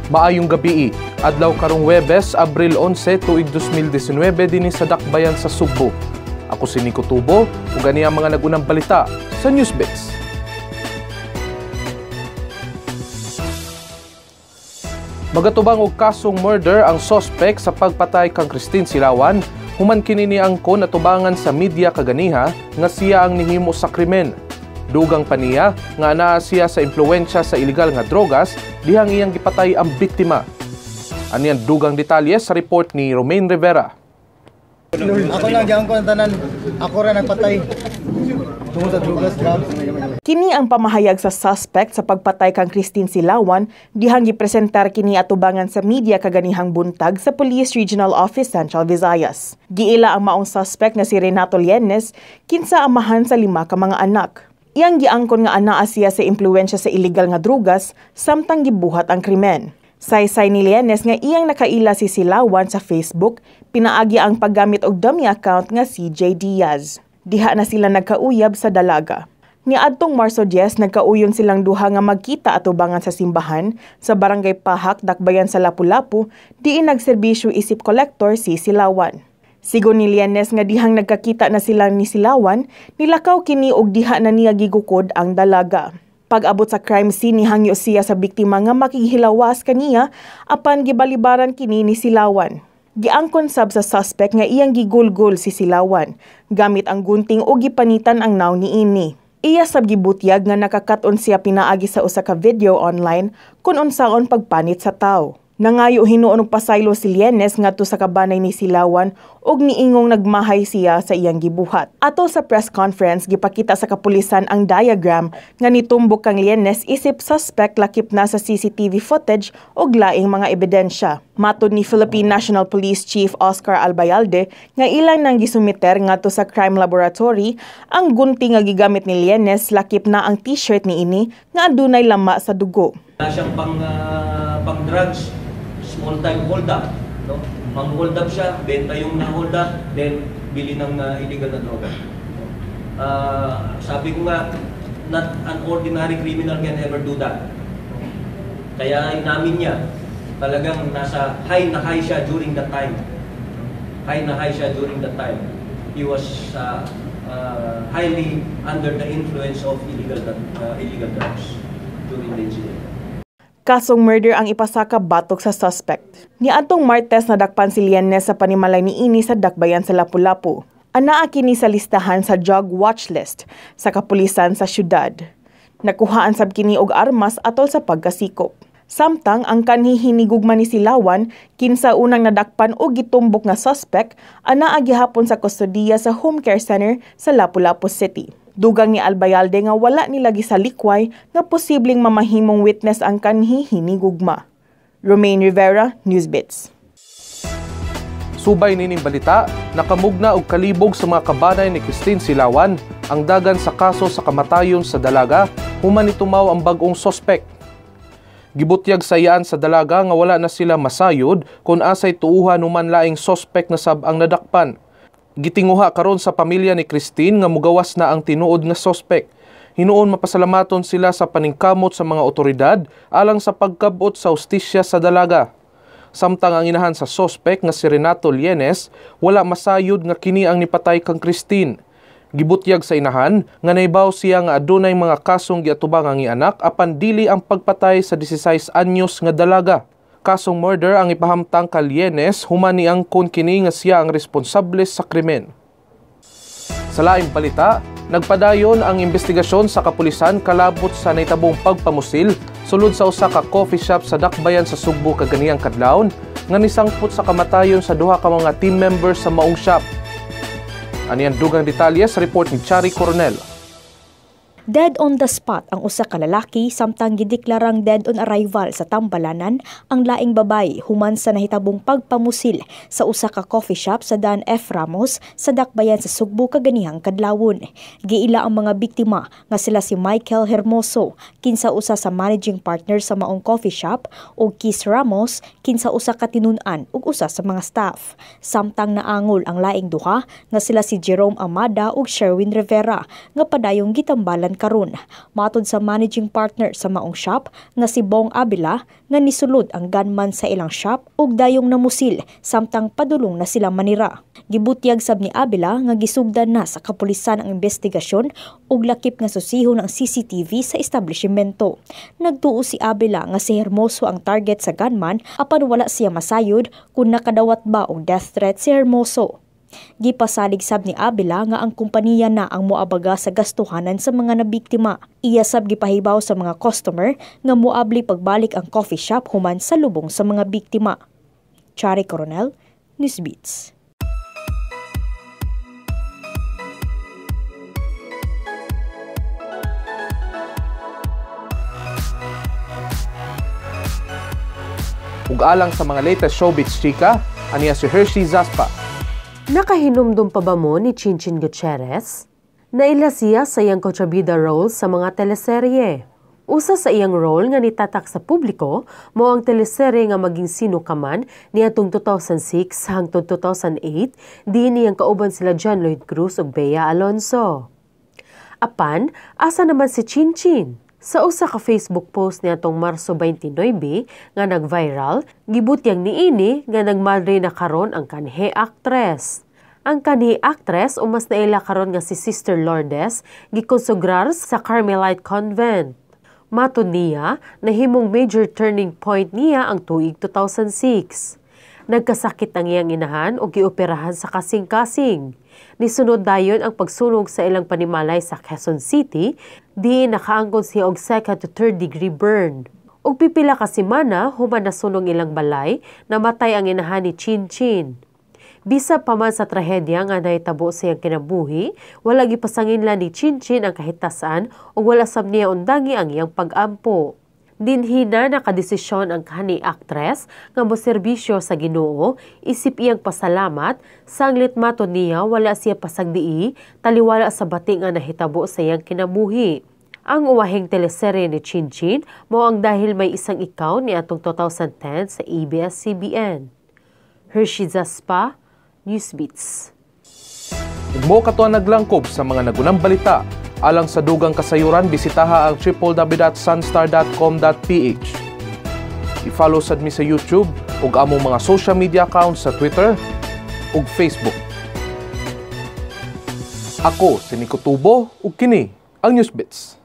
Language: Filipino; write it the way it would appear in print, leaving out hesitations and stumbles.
Maayong gabi, adlaw karong Huwebes, Abril 11, tuig 2019 dinhi sa Dakbayan sa Sugbo. Ako si Nico Tubo, ug ani ang mga nagunang balita sa Newsbits. Magatubang og kasong murder ang suspect sa pagpatay kang Christine Silawan, human kini ni angkon atubangan sa media kaganiha nga siya ang nihimo sa krimen. Dugang pa niya nga anaa siya sa impluwensya sa ilegal nga drogas dihang iyang gipatay ang biktima. Aniang dugang detalye sa report ni Romaine Rivera. Ako lang diyan ko tanan. Ako ra nagpatay. Tungod sa drogas, drugs. Kini ang pamahayag sa suspect sa pagpatay kang Christine Silawan dihang gipresentar kini atubangan sa media kaganihang buntag sa Police Regional Office Central Visayas. Giila ang maong suspect na si Renato Lienes kinsa amahan sa 5 ka mga anak. Iyang giangkon nga anaa siya sa impluwensya sa iligal nga drugas samtang gibuhat ang krimen. Saysay ni Lienes nga iyang nakaila si Silawan sa Facebook, pinaagi ang paggamit og dummy account nga CJ Diaz. Diha na sila nagkauyab sa dalaga. Niadtong Marso 10, nagkauyon silang duha nga magkita atubangan sa simbahan sa Barangay Pahak, Dakbayan sa Lapu-Lapu, diin nagserbisyo isip collector si Silawan. Sigon ni Lienes nga dihang nagkakita na sila ni Silawan, nilakaw kini og diha na niya gigukod ang dalaga. Pag-abot sa crime scene, nihangyo siya sa biktima nga makihilawas kaniya apan gibalibaran kini ni Silawan. Giangkon sab sa suspect nga iyang gigulgol si Silawan gamit ang gunting o gipanitan ang naw niini. Iya sab gibutyag nga nakakaton siya pinaagi sa usa ka video online kung unsaon pagpanit sa tawo. Nangayo hinuon og pasaylo si Lienes ngadto sa kabanay ni Silawan ug niingong nagmahay siya sa iyang gibuhat. Ato sa press conference gipakita sa kapulisan ang diagram nga nitumbok kang Lienes isip suspect lakip na sa CCTV footage ug laing mga ebidensya. Matod ni Philippine National Police Chief Oscar Albayalde nga ilang nang gisumiter ngadto sa crime laboratory ang gunting nga gigamit ni Lienes lakip na ang t-shirt niini nga adunay lama sa dugo. Siyang pang drugs, small time hold up, no? Mang hold up siya, benta yung na-hold up, then bili ng illegal na droga. Sabi ko nga, not an ordinary criminal can ever do that. Kaya inamin niya, talagang nasa high na high siya during that time. High na high siya during that time. He was highly under the influence of illegal drugs during the incident. Kasong murder ang ipasaka batok sa suspect. Niadtong Martes nadakpan si Lienes sa panimalay niini sa Dakbayan sa Lapu-Lapu. Anaa kini sa listahan sa drug watch list sa kapulisan sa syudad. Nakuhaan sab kini og armas atol sa pagkasikop. Samtang ang kanhi hinigugma ni Silawan kinsa unang nadakpan og gitumbok nga suspect anaa gihapon sa kustodiya sa home care center sa Lapu-Lapu City. Dugang ni Albayalde nga wala nila gisalikway nga posibleng mamahimong witness ang kanhi hinigugma. Romaine Rivera, Newsbits. Subay nining balita, nakamugna og kalibog sa mga kabanay ni Christine Silawan ang dagan sa kaso sa kamatayon sa dalaga human nitumaw ang bag-ong suspect. Gibutyag sa iyaan sa dalaga nga wala na sila masayod kung asay tuuhan human laing suspect na sab ang nadakpan. Gitinguha karon sa pamilya ni Christine nga mugawas na ang tinuod nga suspect. Hinuon mapasalamaton sila sa paningkamot sa mga otoridad alang sa pagkabot sa hustisya sa dalaga. Samtang ang inahan sa suspect nga si Renato Lienes wala masayod nga kini ang nipatay kang Christine. Gibutyag sa inahan nga naibaw siya nga adunay mga kasong giatubang ang ianak apan dili ang pagpatay sa 16 anyos nga dalaga. Kasong murder ang ipahamtang kay Lienes human ni angkon kini nga siya ang responsable sa krimen. Sa laing balita, nagpadayon ang investigasyon sa kapulisan kalabot sa naitabong pagpamusil sulod sa usa ka coffee shop sa Dakbayan sa Sugbo kaganihang kadlawon nga nisangpot sa kamatayon sa duha ka mga team members sa maong shop. Aniang dugang detalye sa report ni Chari Coronel. Dead on the spot ang usa ka lalaki samtang gideklarang dead on arrival sa Tambalanan ang laing babae human sa nahitabong pagpamusil sa usa ka coffee shop sa Dan F. Ramos sa Dakbayan sa Sugbo kaganihang kadlawon. Giila ang mga biktima nga sila si Michael Hermoso, kinsa usa sa managing partner sa maong coffee shop, ug Keith Ramos, kinsa usa ka tinun-an ug usa sa mga staff. Samtang naangol ang laing duha nga sila si Jerome Amada ug Sherwin Rivera nga padayong gitambalan karon. Matod sa managing partner sa maong shop nga si Bong Abila nga nisulod ang gunman sa ilang shop ug dayong namusil samtang padulong na sila manira. Gibutyag sab ni Abila nga gisugdan na sa kapulisan ang investigasyon ug lakip nga susihon ang CCTV sa establishmento. Nagtuo si Abila nga si Hermoso ang target sa gunman apan wala siya masayod kung nakadawat ba og death threat si Hermoso. Gipasalig sab ni Abila nga ang kumpanya na ang moabaga sa gastuhanan sa mga nabiktima. Iya sab gipahibaw sa mga customer nga moabli pagbalik ang coffee shop human sa lubong sa mga biktima. Chari Coronel, Newsbeats. Ug alang sa mga latest showbiz chika, aniya si Hershey Zaspa. Nakahinumdum pa ba mo ni Chinchin Gutierrez? Naila siya sa iyang kontrabida role sa mga teleserye. Usa sa iyang role nga nitatak sa publiko mo ang teleserye nga Maging Sino Ka Man niadtong 2006 hangtod 2008, diin niyang kauban sila John Lloyd Cruz ug Bea Alonso. Apan, asa naman si Chinchin? Sa usa ka Facebook post niadtong Marso 29 nga nag-viral, gibutyag niini nga nagmadre na karon ang kanhi aktres. Ang kanhi aktres umas naila karon nga si Sister Lourdes gikonsagrar sa Carmelite Convent. Matud niya, nahimong major turning point niya ang tuig 2006. Nagkasakit ang iyang inahan o gioperahan sa kasing-kasing. Nisunod dayon ang pagsunog sa ilang panimalay sa Quezon City, di nakaangkon siya og 2nd to 3rd degree burn. Og pipila ka semana human nasunog ilang balay, namatay ang inahan ni Chinchin. Bisa pa man sa trahedya nga nahitabo sa iyang kinabuhi, wala gipasanginlan ni Chinchin ang kahitasan o wala sab niya undangi ang iyang pag-ampo. Dinhi na nakadesisyon ang kanhi aktres nga moserbisyo sa Ginoo, isip iyang pasalamat, sanglit matud niya wala siya pasagdii, taliwala sa bati nga nahitabo sa iyang kinabuhi. Ang uwahing teleserye ni Chinchin mao ang Dahil May Isang Ikaw ni atong 2010 sa ABS-CBN. Hershey Zaspa, Newsbeats. Mo katuan naglangkob sa mga nagunang balita. Alang sa dugang kasayuran, bisitaha ang www.sunstar.com.ph. I-follow sad mi sa YouTube ug among mga social media accounts sa Twitter ug Facebook. Ako si Nico Tubo ug kini ang Newsbeats.